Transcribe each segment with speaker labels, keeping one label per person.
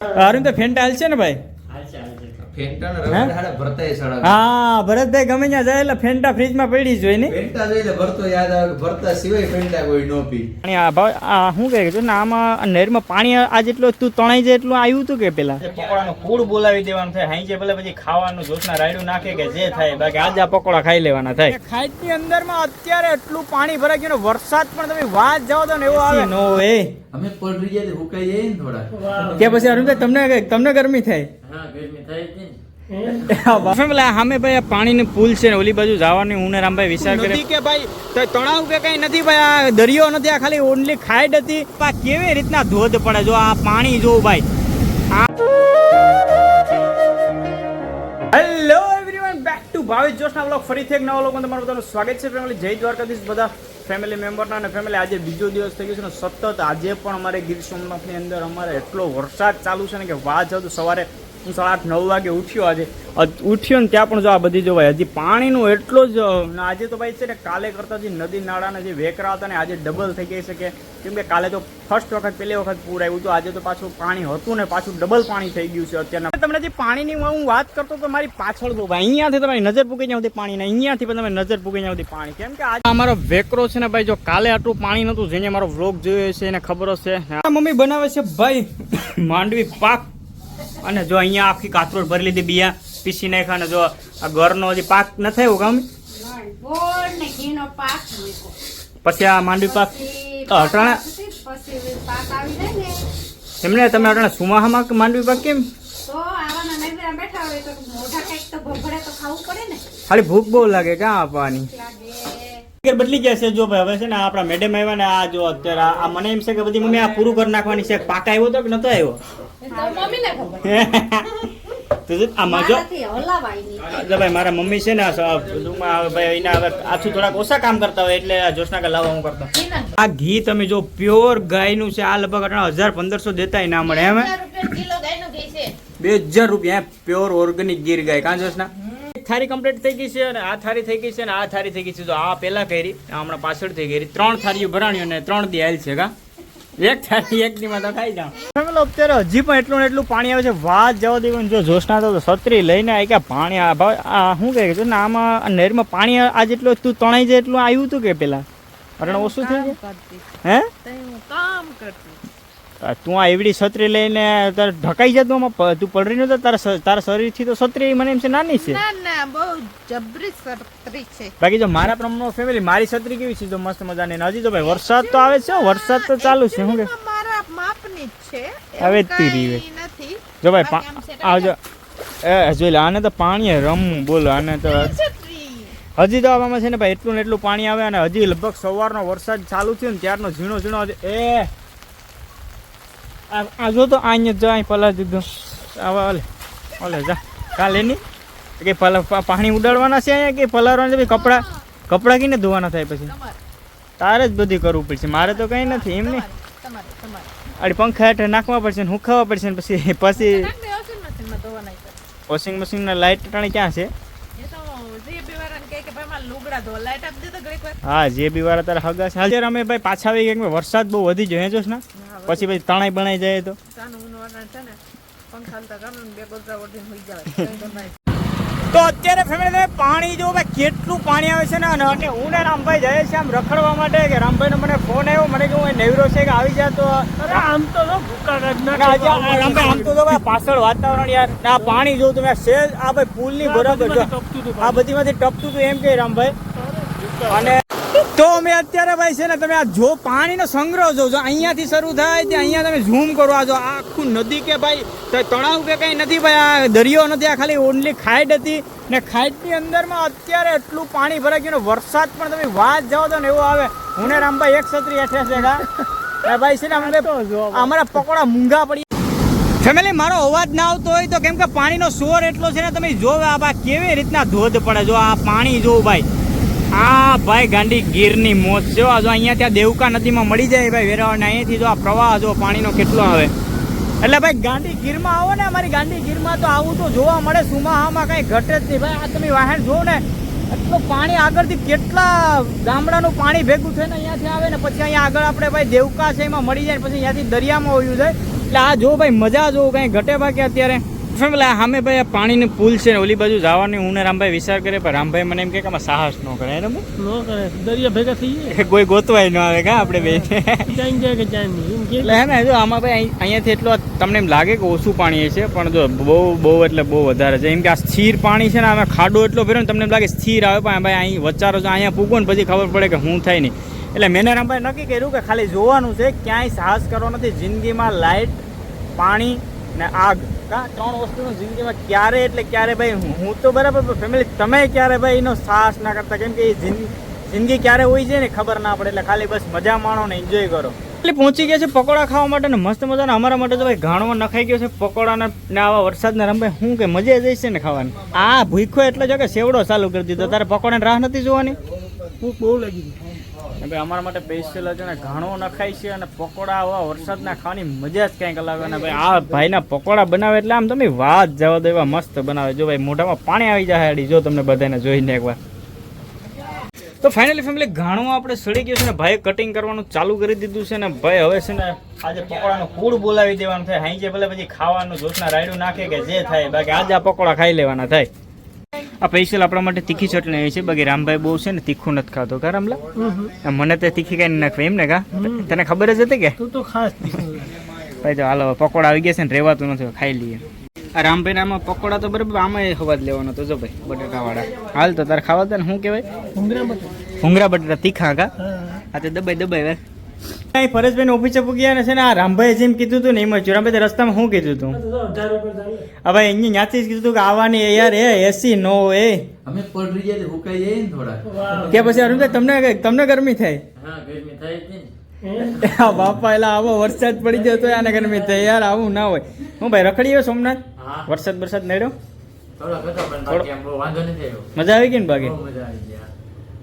Speaker 1: અરુણ તો ફેન્ટા હાલ છે ને ભાઈ? હા ભરતભાઈ ગમે ત્યાં જાય એટલે ફેન્ટા ફ્રીજમાં પડી જ હોય ને.
Speaker 2: ફેન્ટા જોઈને ભરતો યાદ આવે, ભરતા સિવાય ફેન્ટા કોઈ નો પી.
Speaker 1: અને આ ભાઈ આ શું કહે છે ને, આમાં નહેરમાં પાણી આ જેટલું તું તણાઈ જાય એટલું આવ્યું હતું કે પેલા પકોડાનું ફૂડ બોલાવી દેવાનું થાય, હાઈ જાય ભલે પછી ખાવાનું જોશના રાયડું નાખે કે જે થાય, બાકી આજે આ પકોડા ખાઈ લેવાના થાય. ખાઈટની અંદરમાં અત્યારે એટલું પાણી ભરાઈ ગયું ને, વરસાદ પણ તમે વાત જાઓ તો ને એવો આવે નો એ
Speaker 2: અમે પલરી જાય હુકાઈ જાય ને થોડા
Speaker 1: કે પછી અરુણભાઈ તમને ગરમી થાય?
Speaker 2: હા ગરમી થાય જ ને.
Speaker 1: સામે ભાઈ પાણીની પુલ છે ને, ઓલી બાજુ જવાની હું ને રામભાઈ વિચાર કરે કે ભાઈ તળાવ કે કઈ નથી ભાઈ, આ દરિયો નથી, આ ખાલી ઓનલી ખાઈડ હતી. આ કેવી રીતના ધોધ પડે જો આ પાણી જોવું ભાઈ. Hello everyone, back to Bhavesh Joshna vlog. ફરીથી એક નવા વ્લોગમાં તમારું બધાનું સ્વાગત છે. ફેમિલી જય દ્વારકાધીશ બધા ફેમિલી મેમ્બરના. અને ફેમિલી આજે બીજો દિવસ થઈ ગયો છે ને સતત આજે પણ અમારે ગીર સોમનાથની અંદર અમારે એટલો વરસાદ ચાલુ છે ને કે વાત જાવ તો સવારે હું 8:30-9 વાગે ઉઠ્યો. ઉઠ્યો ને ત્યાં પણ જો આ બધી જો ભાઈ હજી પાણીનું એટલો જ. આજે તો ભાઈ છે ને કાલે કરતાં જે નદી નાળાના જે વેકરા હતા ને આજે ડબલ થઈ ગઈ છે. કેમ કે કાલે તો ફર્સ્ટ વખત પહેલી વખત પૂર આવ્યું હતું, આજે તો પાછું પાણી હતું ને પાછું ડબલ પાણી થઈ ગયું છે અત્યારના. તમને જે પાણીની હું વાત કરતો તો મારી પાછળ જો ભાઈ અહીંયાથી તમારી નજર પૂકી જાય સુધી પાણી ને અહીંયાથી પણ તમે નજર પૂકી જાય સુધી પાણી. કેમ કે આજે અમારો વેકરો છે ને ભાઈ, જો કાલે આટલું પાણી નહોતું. જેને મારો વ્લોગ જોયો છે એને ખબર હશે. મમ્મી બનાવે છે ભાઈ માંડવી પાક, અને જો અહીંયા આખી કાતરોડ ભરી લીધી, બિયા પીસી નાખ્યા. અને જો આ ઘરનો હજી પાક ન થયો ગામ, પછી આ માંડવી પાક અટાણા એમને તમે અટાણા સુમાહામાં માંડવી પાક કેમ ખાલી ભૂખ બહુ લાગે ક્યાં આપવાની બદલી ગયા છે. જો ભાઈ હવે છે ને આપણા મેડમ આવ્યા ને આ જો અત્યારે આ મને એમ છે કે બધી મમ્મી આ પૂરું કરી નાખવાની છે. પાક આવ્યો હતો કે નતો આવ્યો? આમાં જો ભાઈ મારા મમ્મી છે ને ભાઈ એના હવે આછું થોડાક ઓછા કામ કરતા હોય એટલે જોશના કે લાવવા હું કરતો. આ ઘી તમે જો પ્યોર ગાયનું છે, આ લગભગ 1000-1500 દેતા ના મળે. એમ 2000 રૂપિયા પ્યોર ઓર્ગેનિક ગીર ગાય. કાં જોશના થારી કમ્પ્લીટ થઈ ગઈ છે અને આ થારી થઈ ગઈ છે અને આ થારી થઈ ગઈ છે. જો આ પેલા કરી, હમણાં પાછળ થઈ ગઈ. 3 થારીઓ ભરાણી અને 3 દી આવેલ છે. કા એક થારી એક દીમાં તો ખાઈ જાવ. અત્યારે હજી પણ એટલું ને એટલું પાણી આવે છે, વાત જવા દેવું. જો જોશના તો છત્રી લઈને આવી કે પાણી આ શું કહે છે ને, આમાં નહેરમાં પાણી આ જેટલું તું તણાઈ જાય એટલું આવ્યું હતું કે પેલા અરણ ઓછું થઈ જાય? હે તું આ એવડી છત્રી લઈને તારે ઢકાઈ જતું, તું પડી નતો તારા શરીર થી તો છત્રી મને એમ છે નાની છે. બાકી જો મારા પ્રમાણે ફેમિલી મારી છત્રી કેવી છે, જો મસ્ત મજાની. હજી તો ભાઈ વરસાદ તો આવે છે, વરસાદ તો ચાલુ છે. શું કે હવે તીરી જો ભાઈ આવજો જોઈ લે. આને તો પાણી રમવું બોલો, આને તો હજી તો આવામાં છે ને ભાઈ એટલું ને એટલું પાણી આવે. અને હજી લગભગ સવારનો વરસાદ ચાલુ થયો ને ત્યારનો ઝીણો ઝીણો આ જો તો અહીંયા જાય પલા દીધું ઓલે જા કાલે નહીં કે પાણી ઉડાડવાના છે અહીંયા કે પલારવાના છે? કપડાં કીને ધોવાના થાય પછી તારે જ બધી કરવું પડશે, મારે તો કંઈ નથી. એમ નહીં આડી પંખા હેઠળ નાખવા પડશે ને હુંકાવવા પડશે ને પછી વોશિંગ મશીનના લાઇટ ટાણી ક્યાં છે? હા જે બી વાળા તારા હગા છે. હાલ અમે ભાઈ પાછા આવી ગયા, વરસાદ બહુ વધી ગયો હે જોશ ના, પછી પછી તણાઈ બણાઈ જાય તો અત્યારે ફેમિલી પાણી જો ભાઈ કેટલું પાણી આવે છે ને. અને હું ને રામભાઈ જાય છે આમ રખડવા માટે કે રામભાઈ નો મને ફોન આવ્યો, મને કે હું નેવરો છે કે આવી જાય તો આમ તો રામભાઈ આમ તો ભાઈ પાછળ વાતાવરણ યાર આ પાણી જોઉં તમે સેજ આ ભાઈ પુલ ની બરાબર આ બધી માંથી ટપતું હતું એમ કે રામભાઈ. અને તો અમે અત્યારે ભાઈ છે ને તમે આ જો પાણીનો સંગ્રહ જો અહીંયાથી શરૂ થાય ત્યાં અહીંયા તમે ઝૂમ કરો. આ જો આખું નદી કે ભાઈ તળાવ કે કઈ નથી ભાઈ, આ દરિયો નથી, આ ખાલી ઓનલી ખાઈડ હતી. ને ખાઈડની અંદરમાં અત્યારે એટલું પાણી ભરાઈ ગયું ને વરસાદ પણ તમે વાત જાઓ તો ને એવો આવે. હું ને રામભાઈ એક છત્રી હેઠે છે ભાઈ છે ને અમારા પકોડા મૂંગા પડી. ફેમિલી મારો અવાજ ના આવતો હોય તો કેમ કે પાણીનો શોર એટલો છે ને, તમે જોવે આ કેવી રીતના ધોધ પડે. જો આ પાણી જોવું ભાઈ, આ ભાઈ ગાંડી ગીરની મોજ છે. જો અહીંયા ત્યાં દેવકા નદીમાં મળી જાય ભાઈ વેરાવળ, અહીંયાથી જો આ પ્રવાહ જો પાણીનો કેટલો આવે. એટલે ભાઈ ગાંડી ગીરમાં આવો ને, અમારી ગાંડી ગીરમાં તો આવું તો જોવા મળે. સુમાહામાં કઈ ઘટે જ નહીં ભાઈ. આ તમે વાહન જોવો ને એટલું પાણી આગળથી કેટલા ગામડાનું પાણી ભેગું થઈને અહીંયાથી આવે ને પછી અહીંયા આગળ આપણે ભાઈ દેવકા છે એમાં મળી જાય, પછી અહીંયાથી દરિયામાં વયું જાય. એટલે આ જો ભાઈ મજા જો કઈ ઘટે બાકી અત્યારે ફેમિલી સામે ભાઈ આ પાણીની પુલ છે ને ઓલી બાજુ જવાની હું ને રામભાઈ વિચાર કરે પણ રામભાઈ મને એમ કે આમાં સાહસ ન કરે એને
Speaker 3: નો કરે દરિયા ભેગા થઈ જાય
Speaker 1: કોઈ ગોતવાય ન આવે કા આપણે બે
Speaker 3: જાય જાય કે જાય નહીં એમ કે
Speaker 1: એટલે હે ને જો આમાં ભાઈ અહીંયાથી એટલો તમને એમ લાગે કે ઓછું પાણી છે પણ જો બહુ એટલે બહુ વધારે છે એમ કે આ સ્થિર પાણી છે ને આમાં ખાડો એટલો ભર્યો ને તમને એમ લાગે સ્થિર આવે પણ ભાઈ અહીં વચારો છે અહીંયા પૂગો ને પછી ખબર પડે કે હું થાય નહીં એટલે મેં રામભાઈ નક્કી કર્યું કે ખાલી જોવાનું છે ક્યાંય સાહસ કરવો નથી જિંદગીમાં લાઇટ પાણી ને આગ કા ત્રણ વસ્તુનું જિંદગીમાં ક્યારે એટલે ક્યારે ભાઈ હું તો બરાબર ફેમિલી તમે ક્યારે ભાઈ એનો સાહસ ના કરતા કેમ કે એ જિંદગી ક્યારે હોય છે ને ખબર ના પડે એટલે ખાલી બસ મજા માણો ને એન્જોય કરો એટલે પહોંચી ગયા છે પકોડા ખાવા માટે ને મસ્ત મજાના અમારા માટે તો ભાઈ ઘાણમાં નખાઈ ગયો છે પકોડાના ને આવા વરસાદના રામભાઈ શું કે મજા જ છે ને ખાવાની આ ભૂખો એટલે જો કે સેવડો ચાલુ કરી દીધો તારે પકોડાની રાહ નથી જોવાની
Speaker 3: ભૂખ બહુ લાગી ગઈ
Speaker 1: ભાઈ અમારા માટે સ્પેશિયલ છે ને ઘાણો નખાય છે અને પકોડા આવા વરસાદના ખાવાની મજા જ કંઈક અલગ અને ભાઈ આ ભાઈના પકોડા બનાવે એટલે આમ તમે વાત જવા દો એવા મસ્ત બનાવે જો ભાઈ મોઢામાં પાણી આવી જાય હાડી જો તમને બધાને જોઈને એકવાર તો ફાઇનલી ફેમિલી ઘાણું આપણે સડી ગયું છે ને ભાઈ કટિંગ કરવાનું ચાલુ કરી દીધું છે ને ભાઈ હવે છે ને આજે પકોડાનું કૂડ બોલાવી દેવાનું થાય હાઈ જે ભલે પછી ખાવાનું જોશના રાયડું નાખે કે જે થાય બાકી આજે આ પકોડા ખાઈ લેવાના થાય આ સ્પેશિયલ આપણા માટે તીખી ચટણી આવી છે બાકી રામભાઈ બહુ છે ને તીખું નથી ખાતો કા રામલા મને તો તીખી કઈ નાખવી એમ ને કા તને ખબર જ હતી કે
Speaker 3: તું તો ખાસ
Speaker 1: ભાઈ તો હાલો પકોડા આવી ગયા છે ને રેવાતું નથી ખાઈ લઈએ આ રામભાઈ આમાં પકોડા તો બરાબર આમાં હવાજ લેવાનો તો જો ભાઈ બટાકા વાળા હાલ તો તારે ખાવા ને શું કહેવાય ભૂંગરા બટાટા તીખા કા આ તો દબાઈ અહીં પરેશભાઈ ઓફિસે પૂગ્યા ને છે ને આ રામભાઈ જેમ કીધું હતું ને એમ જ રામભાઈ રસ્તામાં શું કીધું હતું હા ભાઈ અહીંયા ત્યાંથી જ કીધું હતું કે આવવાની યાર એસી નો એ
Speaker 2: અમે પલરી જાય હુકાઈ જાય ને થોડા
Speaker 1: કે પછી અરુણભાઈ તમને ગરમી થાય
Speaker 2: હા ગરમી થાય જ ને
Speaker 1: હા બાપા એટલે આવો વરસાદ પડી ગયો તો આને ગરમી થાય યાર આવું ના હોય હું ભાઈ રખડી ગયો સોમનાથ વરસાદ નડ્યો મજા આવી ગઈ ને બાકી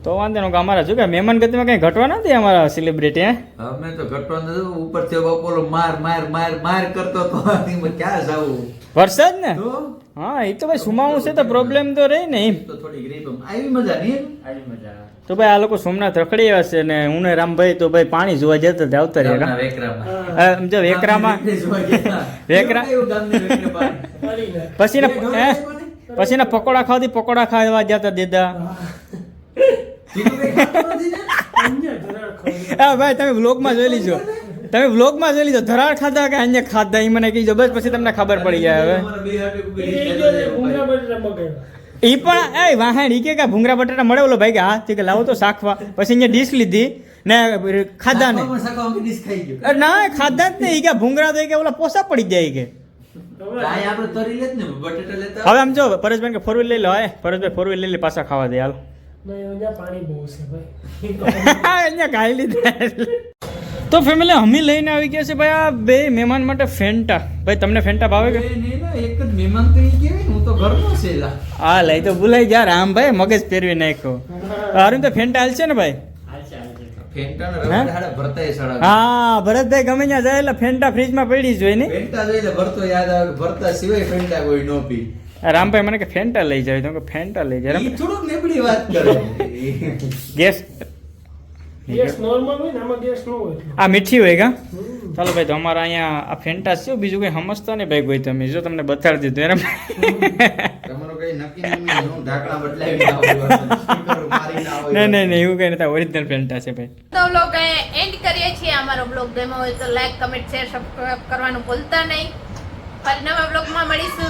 Speaker 1: તો વાંધો નહીં અમારા જો કે મહેમાન ગતિમાં કઈ ઘટવા નથી અમારા સેલિબ્રિટી હે
Speaker 2: અમે તો ઘટવા નથી ઉપરથી બપોરો માર કરતો તો ક્યાં જાવું
Speaker 1: વરસાદ ને
Speaker 2: તો
Speaker 1: હા એ તો ભાઈ સુમાવું છે તો પ્રોબ્લેમ તો રહી ને એમ
Speaker 2: તો થોડી ગ્રીપ આવી મજા નહીં આવી મજા
Speaker 1: તો ભાઈ આ લોકો સોમનાથ રખડી આવ્યા છે ને હું ને રામભાઈ તો ભાઈ પાણી જોવા જતા હતા આવતા રહ્યા
Speaker 2: વેકરામાં
Speaker 1: જો વેકરામાં વેકરા પછી પકોડા ખાવાથી પકોડા ખાવા જતા દીધા હા ભાઈ તમે વ્લોગમાં જોઈ લીજો ધરાળ ખાધા કે અહીંયા ખાધા એ મને કહીજો બસ પછી તમને ખબર પડી જાય હવે એ પણ એ વાહણ ઈ કે ભૂંગરા બટાટા મળે ઓલો ભાઈ કે હા કે લાવો તો શાખવા પછી અહીંયા ડીશ લીધી ને ખાધા ને ના ખાધા જ નહીં કે ભૂંગરા તો કે ઓલા પોસા પડી જાય કે હવે આમ જો પરેશભાઈ કે 4 વ્હીલ લઈ લો પરેશભાઈ 4 વ્હીલ લઈ લે પાછા ખાવા દે હાલ
Speaker 3: પાણી બહુ છે ભાઈ
Speaker 1: અહીંયા ખાઈ લીધા તો ફેમિલી અમે લઈને આવી ગયા છે ભાઈ આ બે મહેમાન માટે ફેન્ટા ભાઈ તમને ફેન્ટા ભાવે કે
Speaker 2: એક જ મહેમાન કરી કેવી હું તો ઘરનો છે
Speaker 1: હા લઈ તો ભૂલાઈ જા રામ ભાઈ મગજ ફેરવી નાખ્યો અરુણ તો ફેન્ટા હાલ છે ને ભાઈ હા ભરતભાઈ ગમે ત્યાં જાય એટલે ફેન્ટા ફ્રીજમાં પડી જ હોય ને
Speaker 2: ફેન્ટા જોઈને ભરતો યાદ આવે ભરતા સિવાય ફેન્ટા કોઈ નો પી
Speaker 1: રામભાઈ મને કે ફેન્ટા લઈ જાય તો ફેન્ટા લઈ જાય
Speaker 2: થોડુંક લેબડી વાત કરે
Speaker 1: ગેસ
Speaker 3: નોર્મલ હોય ને આમાં ગેસ ન હોય
Speaker 1: આ મીઠી હોય કા ચાલો ભાઈ તો અમારા અહીંયા આ ફેન્ટા છે બીજું કઈ સમજતા નહીં ભાઈ કોઈ તમે જો તમને બતાડી દીધું
Speaker 2: તમારો કઈ નક્કી નહીં હું ઢાકણા બદલાવી
Speaker 1: નહીં એવું કઈ નથી ઓરિજિનલ ફેન્ટા છે ભાઈ
Speaker 4: તો વ્લોગ એન્ડ કરીએ છીએ અમારો વ્લોગ ગમ્યો હોય તો લાઈક કમેન્ટ શેર સબસ્ક્રાઇબ કરવાનું ભૂલતા નહીં ફરી નવા વ્લોગમાં મળીશું